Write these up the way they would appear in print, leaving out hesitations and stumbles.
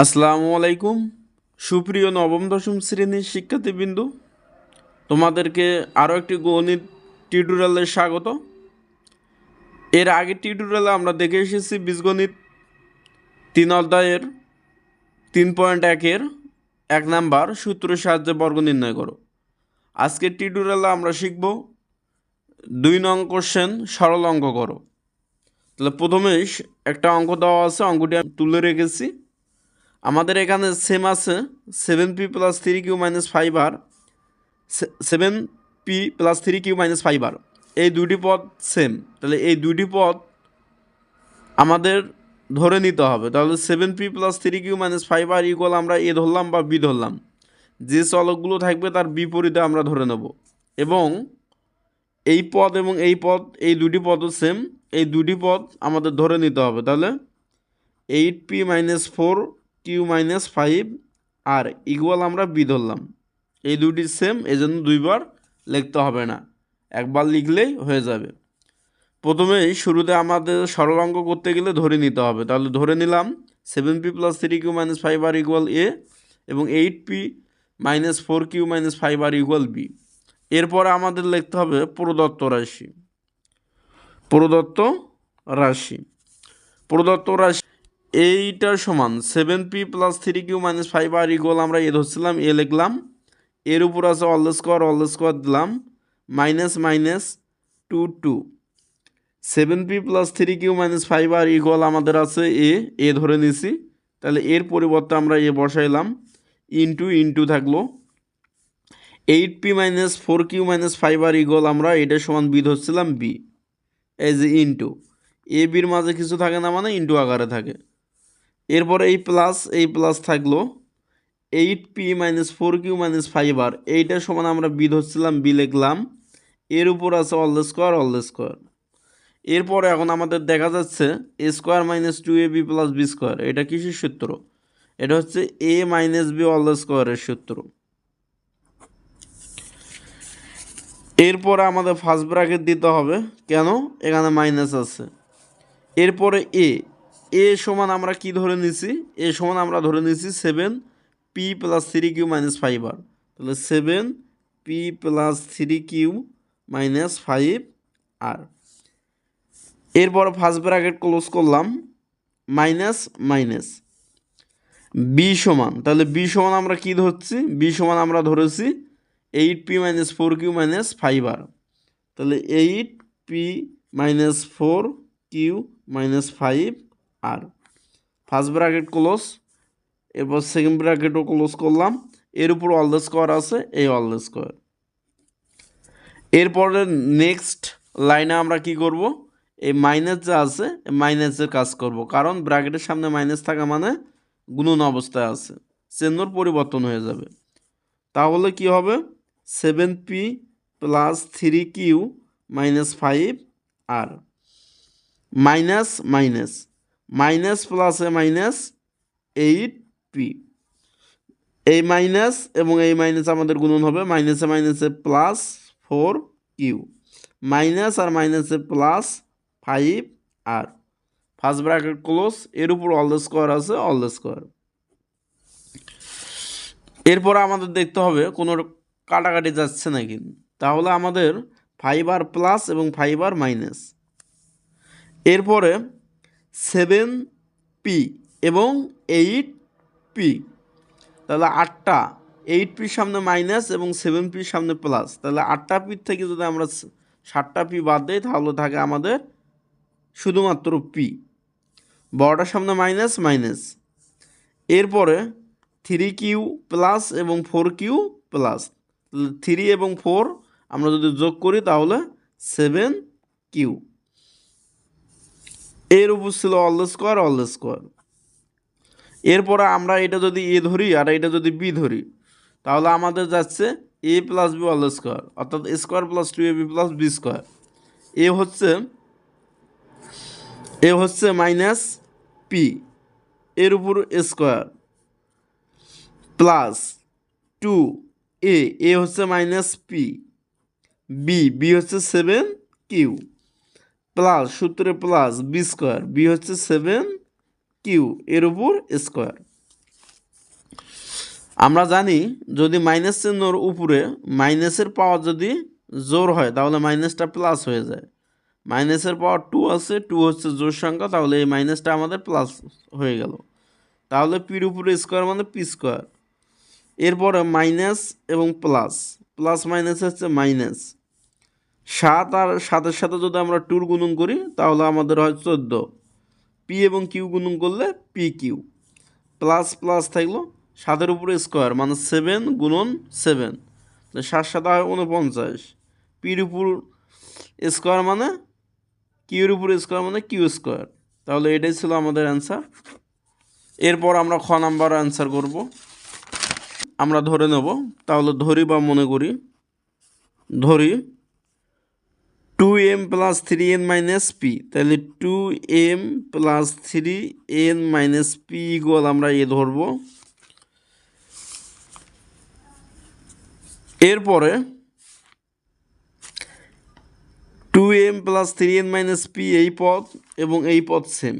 আসসালামু আলাইকুম সুপ্রিয় নবম দশম শ্রেণীর শিক্ষার্থীবৃন্দু, তোমাদেরকে আরও একটি গণিত টিউটোরিয়ালে স্বাগত। এর আগের টিউটোরিয়ালে আমরা দেখে এসেছি বীজগণিত 3 অধ্যায়ের 3.1-এর 1 নাম্বার সূত্রের সাহায্যে বর্গ নির্ণয় করো। আজকের টিউটোরিয়ালে আমরা শিখব 2 নং কোশ্চেন সরল অঙ্ক করো। তাহলে প্রথমেই একটা অঙ্ক দেওয়া আছে, অঙ্কটি আমি তুলে রেখেছি। আমাদের এখানে সেম আছে 7p + 3q - 5r, 7p + 3q - 5r, এই দুটি পদ সেম। তাহলে এই দুটি পদ আমাদের ধরে নিতে হবে। তাহলে 7p + 3q - 5r ইকুয়াল আমরা এ ধরলাম বা বি ধরলাম, যে চলকগুলো থাকবে তার বিপরীতে আমরা ধরে নেব। এবং এই পদ এবং এই পদ, এই দুটি পদও সেম, এই দুটি পদ আমাদের ধরে নিতে হবে। তাহলে 8p - 4q - 5 আর ইকুয়াল আমরা বি ধরলাম। এই দুটি সেম, এজন্য দুইবার লিখতে হবে না, একবার লিখলেই হয়ে যাবে। প্রথমেই শুরুতে আমাদের সরল অঙ্ক করতে গেলে ধরে নিতে হবে। তাহলে ধরে নিলাম 7p + 3q - 5r ইকুয়াল এ এবং 8p - 4q - 5r equal B. এরপরে আমাদের লিখতে হবে প্রদত্ত রাশি। প্রদত্ত রাশি প্রদত্ত রাশি এইটার সমান 7p + 3q - 5r ইকুয়াল আমরা এ ধরছিলাম, এ লিখলাম। এর উপর আছে অল স্কোয়ার দিলাম, minus minus 2 7p + 3q - 5r equal আমাদের আছে এ ধরে নিছি। তাহলে এর পরিবর্তে আমরা এ বসাইলাম, ইন্টু থাকলো 8p - 4q - 5r ইকুয়াল আমরা এটার সমান বি ধরছিলাম, বি। এই যে ইন্টু, এ বির মাঝে কিছু থাকে না মানে ইন্টু আকারে থাকে। এরপরে এই প্লাস থাকলো 8p - 4q - 5r, এইটার সমান আমরা বি ধরছিলাম, বি লিখলাম। এর উপর আছে অল স্কোয়ার। এরপরে এখন আমাদের দেখা যাচ্ছে a square - 2ab + b square, এটা কিসের সূত্র? এটা হচ্ছে a - b অল স্কোয়ারের সূত্র। এরপরে আমাদের ফার্স্ট ব্র্যাকেট দিতে হবে, কেন? এখানে মাইনাস আছে। এরপরে এ সমান আমরা কি ধরে নিছি? এ সমান আমরা ধরে নিছি 7p + 3q - 5r। তাহলে 7p + 3q - 5r। এরপরে ফার্স্ট ব্র্যাকেট ক্লোজ করলাম, মাইনাস বি সমান, তাহলে বি সমান আমরা কি ধরছি? বি সমান আমরা ধরেছি 8p - 4q - 5r। তাহলে 8p - 4q - 5r, first bracket close. এরপর সেকেন্ড ব্র্যাকেটও ক্লোজ করলাম। এর উপর অল দ্য স্কোয়ার আছে, এই অল দ্য স্কোয়ার। এরপরে নেক্সট লাইনে আমরা কি করব? এই মাইনাস যা আছে মাইনাসের কাজ করব, কারণ ব্র্যাকেটের সামনে মাইনাস থাকা মানে গুণন অবস্থায় আছে, চিহ্নর পরিবর্তন হয়ে যাবে। তাহলে কি হবে? 7p + 3q - 5r মাইনাস প্লাসে মাইনাস 8p। এই মাইনাস এবং এই মাইনাস আমাদের গুণন হবে, মাইনাসে প্লাস 4q, মাইনাস আর মাইনাসে plus 5r, first bracket close. এর উপর অল দ্য স্কোয়ার আছে, অল দ্য স্কোয়ার। এরপর আমাদের দেখতে হবে কোনো কাটাকাটি যাচ্ছে নাকি। তাহলে আমাদের 5r প্লাস এবং 5r মাইনাস। এরপরে 7p এবং 8p, তাহলে 8টা, 8pর সামনে মাইনাস এবং 7pর সামনে প্লাস। তাহলে 8টা পি থেকে যদি আমরা 7টা পি বাদ দিই তাহলে থাকে আমাদের শুধুমাত্র পি, বড়টার সামনে মাইনাস। এরপরে 3q প্লাস এবং 4q প্লাস, 3 এবং 4 আমরা যদি যোগ করি তাহলে 7q। এর উপর ছিল অল দ্য স্কোয়ার। এরপরে আমরা এটা যদি এ ধরি আর এটা যদি বি ধরি, তাহলে আমাদের যাচ্ছে a + b অল স্কোয়ার, অর্থাৎ a square + 2ab + b square. এ হচ্ছে মাইনাস পি, এর উপর স্কোয়ার প্লাস 2a হচ্ছে মাইনাস পি, বি হচ্ছে 7q প্লাস সূত্রে প্লাস বি স্কোয়ার, বি হচ্ছে 7q এর উপর স্কোয়ার। আমরা জানি যদি মাইনাস চিহ্নর উপরে মাইনাসের পাওয়ার যদি জোর হয় তাহলে মাইনাসটা প্লাস হয়ে যায়। মাইনাসের পাওয়ার 2 আছে, 2 হচ্ছে জোড় সংখ্যা, তাহলে এই মাইনাসটা আমাদের প্লাস হয়ে গেল। তাহলে পির উপরে স্কোয়ার মানে পি স্কোয়ার। এরপরে মাইনাস এবং প্লাস, প্লাস মাইনাস হচ্ছে মাইনাস। 7 আর 7-এর সাথে যদি আমরা 2 গুণন করি তাহলে আমাদের হয় 14। পি এবং কিউ গুণন করলে পি কিউ। প্লাস প্লাস থাকলো, 7-এর উপরে স্কোয়ার মানে 7 গুণন 7, 7 7 হয় 49। পির উপর স্কোয়ার মানে কিউর উপর স্কোয়ার মানে কিউ স্কোয়ার। তাহলে এটাই ছিল আমাদের অ্যান্সার। এরপর আমরা খ নাম্বার অ্যান্সার করব। আমরা ধরে নেব, তাহলে ধরি বা মনে করি, ধরি 2m plus 3n minus P. তাহলে 2m plus 3n minus P equal আমরা এ ধরবো। এরপরে 2m plus 3n minus P এই পদ এবং এই পদ সেম,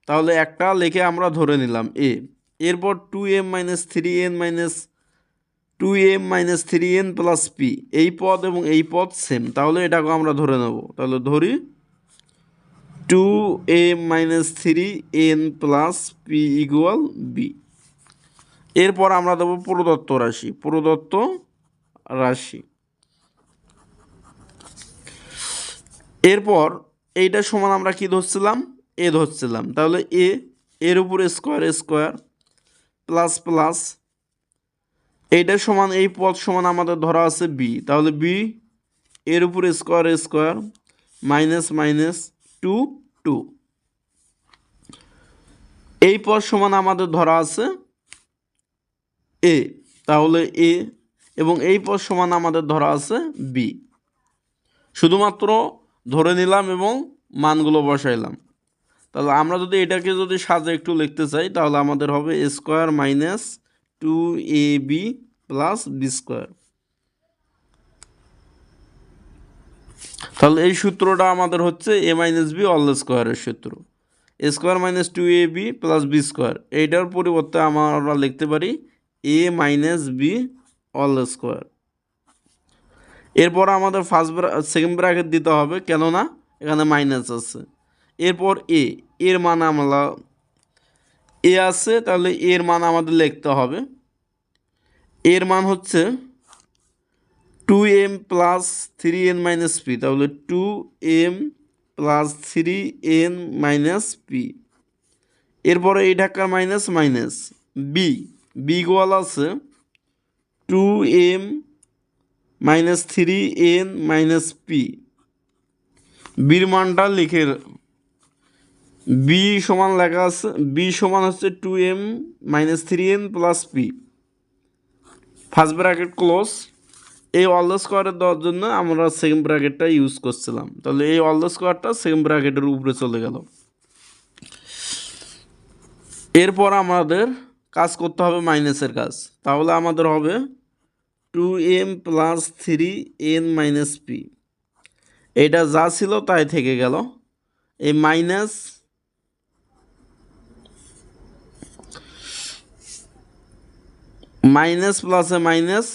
তাহলে একটা লিখে আমরা ধরে নিলাম এ। এরপর 2m minus 3n minus 2m minus 3n plus P এই পদ এবং এই পদ সেম, তাহলে এটাকে আমরা ধরে নেব। তাহলে ধরি 2m minus 3n plus p equal b. এরপর আমরা দেবো প্রদত্ত রাশি, প্রদত্ত রাশি। এরপর এইটা সমান আমরা কি ধরছিলাম, এ ধরছিলাম। তাহলে এর উপরে স্কোয়ার স্কোয়ার প্লাস প্লাস, এইটা সমান এই পদ সমান আমাদের ধরা আছে বি, তাহলে বি এর উপরে স্কোয়ার স্কোয়ার মাইনাস মাইনাস 2 2। এই পদ সমান আমাদের ধরা আছে এ, তাহলে এ এবং এই পদ সমান আমাদের ধরা আছে বি। শুধুমাত্র ধরে নিলাম এবং মানগুলো বসাইলাম। তাহলে আমরা যদি এটাকে যদি সাজে একটু লিখতে চাই তাহলে আমাদের হবে a square minus 2ab plus b square. তাহলে এই সূত্রটা আমাদের হচ্ছে এ মাইনাস বি অল স্কোয়ারের সূত্র। A square minus 2ab plus b square, এইটার পরিবর্তে আমরা লিখতে পারি a minus b all square. এরপর আমাদের সেকেন্ড ব্র্যাকেট দিতে হবে, কেননা এখানে মাইনাস আছে। এরপর এর মান আমরা এ আছে, তাহলে এর মান আমাদের লিখতে হবে। এর মান হচ্ছে 2m plus 3n minus P, তাহলে 2m plus 3n minus P. এরপরে এই ঢাকার মাইনাস মাইনাস বি গোয়াল আছে 2m minus 3n minus P. বির মানটা লিখে বি সমান লেখা আছে, বি সমান হচ্ছে 2m minus 3n plus P, first bracket close. এই অল স্কোয়ারের দেওয়ার জন্য আমরা সেকেন্ড ব্র্যাকেটটা ইউজ করছিলাম, তাহলে এই অল স্কোয়ারটা সেকেন্ড ব্র্যাকেটের উপরে চলে গেল। এরপর আমাদের কাজ করতে হবে মাইনাসের কাজ, তাহলে আমাদের হবে 2m plus 3n minus P. এটা যা ছিল তাই থেকে গেল। এই মাইনাস মাইনাস প্লাসে মাইনাস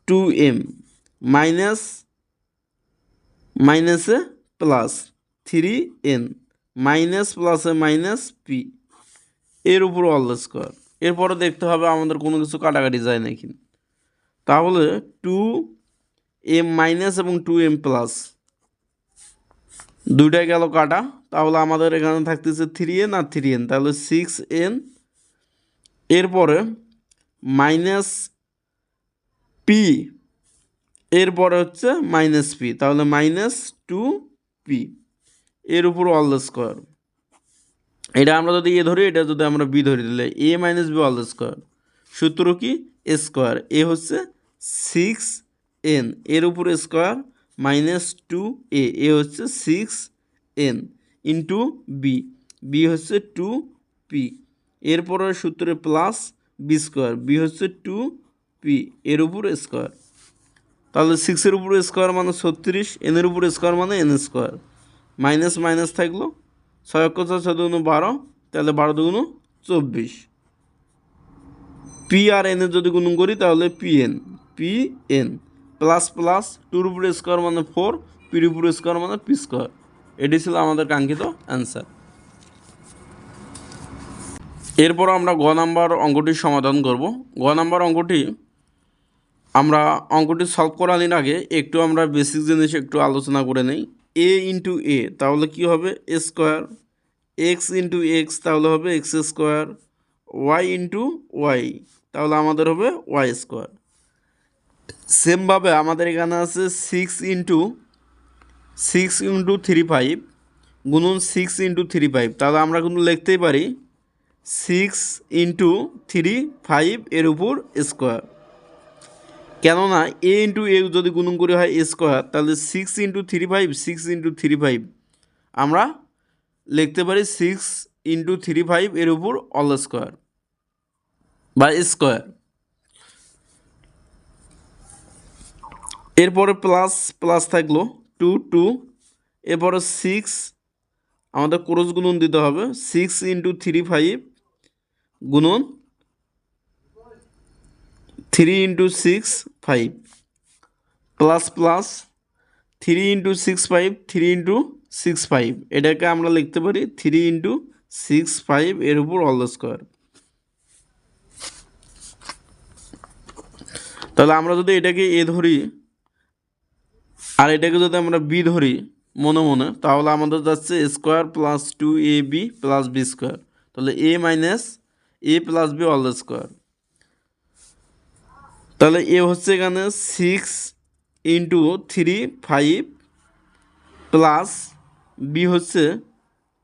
2m মাইনাস মাইনাসে প্লাস 3n মাইনাস প্লাসে মাইনাস পি এর উপর অল স্কোয়ার। এরপরে দেখতে হবে আমাদের কোনো কিছু কাটাকাটি যায় নাকি। তাহলে 2m মাইনাস এবং 2m প্লাস দুইটাই গেল কাটা, তাহলে আমাদের এখানে থাকতেছে 3n আর 3n, তাহলে 6n। এরপরে মাইনাস পি, এরপরে হচ্ছে মাইনাস পি, তাহলে মাইনাস 2p এর উপর অল স্কোয়ার। এটা আমরা যদি এ ধরি, এটা যদি আমরা বি ধরি, দিলে এ মাইনাস বি অল স্কোয়ার। সূত্র কি স্কোয়ার, এ হচ্ছে 6n এর উপর স্কোয়ার মাইনাস 2a, এ হচ্ছে 6n ইন্টু বি হচ্ছে 2p। এরপরে সূত্রে প্লাস বি স্কোয়ার, বি হচ্ছে 2p এর উপর স্কোয়ার। তাহলে 6-এর উপর স্কোয়ার মানে 36, এনের উপর স্কোয়ার মানে n স্কোয়ার। মাইনাস মাইনাস থাকলো, 6 × 4 = 12, তাহলে 12 × 2 = 24। পি আর এন এর যদি গুণন করি তাহলে পি এন প্লাস প্লাস টুর উপরে স্কোয়ার মানে 4, পির উপরে স্কোয়ার মানে পি স্কোয়ার। এটি ছিল আমাদের কাঙ্ক্ষিত অ্যান্সার। এরপর আমরা গ নাম্বার অঙ্কটির সমাধান করব। গ নাম্বার অঙ্কটি আমরা অঙ্কটি সলভ করার আগে একটু আমরা বেসিক জিনিস একটু আলোচনা করে নেই। এ ইন্টু এ তাহলে কী হবে a square, x into x তাহলে হবে x square, y into y তাহলে আমাদের হবে ওয়াই স্কোয়ার। সেমভাবে আমাদের এখানে আছে 6 ইন্টু 3 5 গুণন 6 ইন্টু 3 5 তাহলে আমরা কিন্তু লিখতেই পারি 6 ইন্টু 3 5 এর উপর স্কোয়ার। কেননা এ ইন্টু এ যদি গুণন করে হয় স্কোয়ার তাহলে 6 ইন্টু 3 5 6 ইন্টু 3 5 আমরা লিখতে পারি 6 ইন্টু 3 5 এর উপর অল স্কোয়ার বা স্কোয়ার। এরপরে প্লাস প্লাস থাকলো 2 এরপরে 6 আমাদের ক্রস গুণন দিতে হবে 6 ইন্টু 3 5 গুণন 3 into 6 5 plus plus 3 into 6 5 3 into 6 5 এটাকে আমরা লিখতে পারি 3 ইন্টু 6 5 এর উপর অল স্কোয়ার। তাহলে আমরা যদি এটাকে এ ধরি আর এটাকে যদি আমরা বি ধরি মনে মনে তাহলে আমাদের যাচ্ছে square plus 2ab plus b square তাহলে a minus a plus b all square. তাহলে এ হচ্ছে এখানে 6 ইন্টু 3 5 প্লাস বি হচ্ছে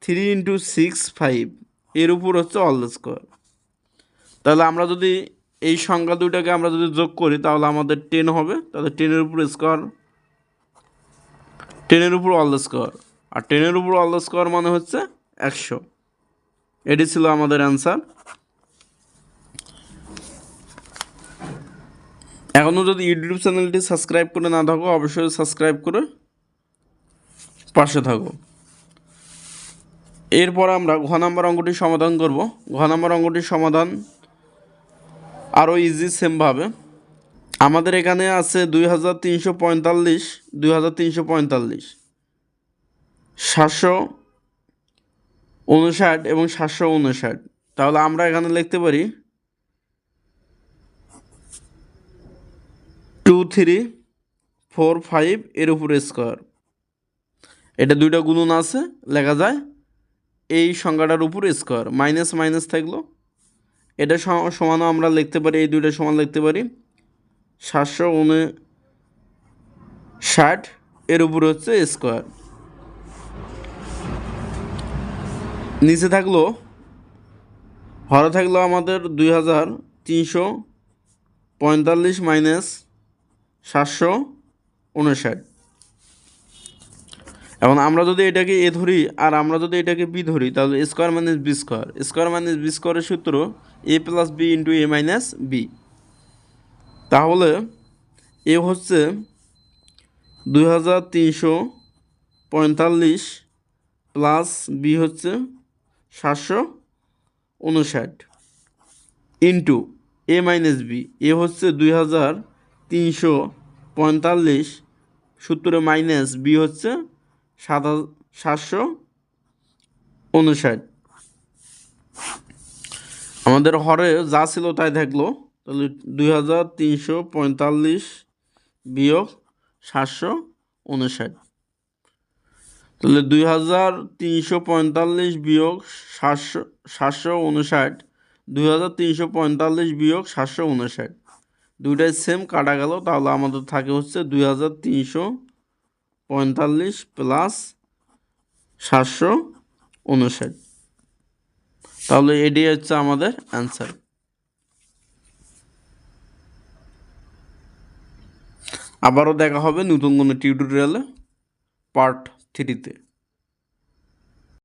3 ইন্টু 6 5 এর উপর হচ্ছে অল স্কোয়ার। তাহলে আমরা যদি এই সংখ্যা দুইটাকে আমরা যদি যোগ করি তাহলে আমাদের 10 হবে। তাহলে 10-এর উপর স্কোয়ার, 10-এর উপর অল স্কোয়ার, আর 10-এর উপর অল স্কোয়ার মানে হচ্ছে 100। এটি ছিল আমাদের অ্যান্সার। এখনও যদি ইউটিউব চ্যানেলটি সাবস্ক্রাইব করে না থাকো অবশ্যই সাবস্ক্রাইব করে পাশে থাকো। এরপর আমরা ঘ নাম্বার অঙ্কটির সমাধান করব। ঘ নাম্বার অঙ্কটির সমাধান আরও ইজি সেমভাবে আমাদের এখানে আছে 2345 2345 759 এবং 759। তাহলে আমরা এখানে লিখতে পারি 2 3 4 5 এর উপরে স্কোয়ার। এটা দুইটা গুণন আছে লেখা যায় এই সংখ্যাটার উপর স্কোয়ার, মাইনাস মাইনাস থাকলো। এটা সমানও আমরা লিখতে পারি, এই দুইটা সমান লিখতে পারি 759 এর উপরে হচ্ছে স্কোয়ার। নিচে থাকলো হরে থাকলো আমাদের 2345 মাইনাস 759। এখন আমরা যদি এটাকে এ ধরি আর আমরা যদি এটাকে বি ধরি তাহলে square minus b square, square minus b স্কোয়ারের সূত্র a plus b into a minus b. তাহলে এ হচ্ছে 2345 প্লাস বি হচ্ছে 759 into a minus b. A হচ্ছে 2345 সূত্রে মাইনাস বি হচ্ছে 759। আমাদের হরে যা ছিল তাই থাকলো। তাহলে 2345 বিয়োগ 759। তাহলে 2345 বিয়োগ 759, 2345 বিয়োগ 759 দুইটাই সেম কাটা গেল। তাহলে আমাদের থাকে হচ্ছে 2345 প্লাস 759। তাহলে এটি হচ্ছে আমাদের অ্যান্সার। আবারও দেখা হবে নতুন কোনো টিউটোরিয়ালে পার্ট 3-তে।